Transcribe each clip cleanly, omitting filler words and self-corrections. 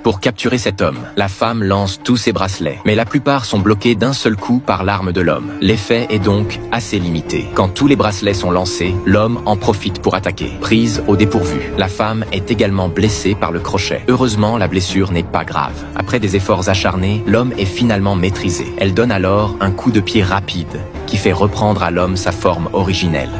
Pour capturer cet homme, la femme lance tous ses bracelets, mais la plupart sont bloqués d'un seul coup par l'arme de l'homme. L'effet est donc assez limité. Quand tous les bracelets sont lancés, l'homme en profite pour attaquer. Prise au dépourvu, la femme est également blessée par le crochet. Heureusement, la blessure n'est pas grave. Après des efforts acharnés, l'homme est finalement maîtrisé. Elle donne alors un coup de pied rapide qui fait reprendre à l'homme sa forme originelle.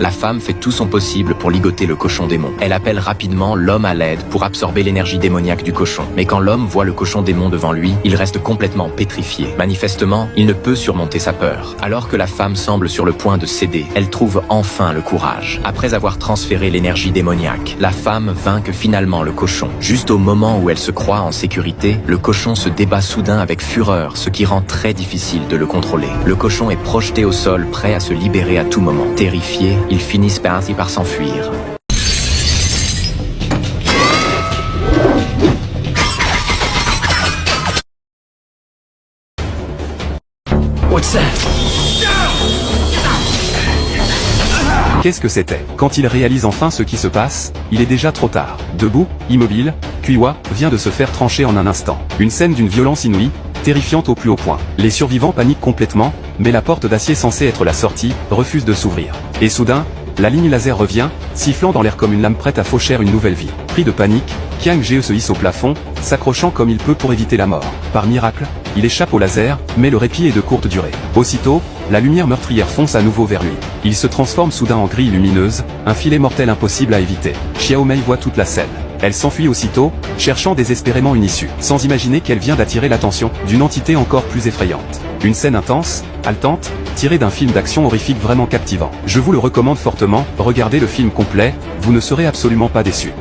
La femme fait tout son possible pour ligoter le cochon démon. Elle appelle rapidement l'homme à l'aide pour absorber l'énergie démoniaque du cochon. Mais quand l'homme voit le cochon démon devant lui, il reste complètement pétrifié. Manifestement, il ne peut surmonter sa peur. Alors que la femme semble sur le point de céder, elle trouve enfin le courage. Après avoir transféré l'énergie démoniaque, la femme vainque finalement le cochon. Juste au moment où elle se croit en sécurité, le cochon se débat soudain avec fureur, ce qui rend très difficile de le contrôler. Le cochon est projeté au sol, prêt à se libérer à tout moment. Terrifié, ils finissent ainsi par s'enfuir. What's that? Qu'est-ce que c'était? Quand il réalise enfin ce qui se passe, il est déjà trop tard. Debout, immobile, Kuiwa vient de se faire trancher en un instant. Une scène d'une violence inouïe, terrifiante au plus haut point. Les survivants paniquent complètement, mais la porte d'acier censée être la sortie refuse de s'ouvrir. Et soudain, la ligne laser revient, sifflant dans l'air comme une lame prête à faucher une nouvelle vie. Pris de panique, Kiang Ge se hisse au plafond, s'accrochant comme il peut pour éviter la mort. Par miracle, il échappe au laser, mais le répit est de courte durée. Aussitôt, la lumière meurtrière fonce à nouveau vers lui. Il se transforme soudain en grille lumineuse, un filet mortel impossible à éviter. Xiao Mei voit toute la scène. Elle s'enfuit aussitôt, cherchant désespérément une issue, sans imaginer qu'elle vient d'attirer l'attention d'une entité encore plus effrayante. Une scène intense, haletante, tirée d'un film d'action horrifique vraiment captivant. Je vous le recommande fortement, regardez le film complet, vous ne serez absolument pas déçus.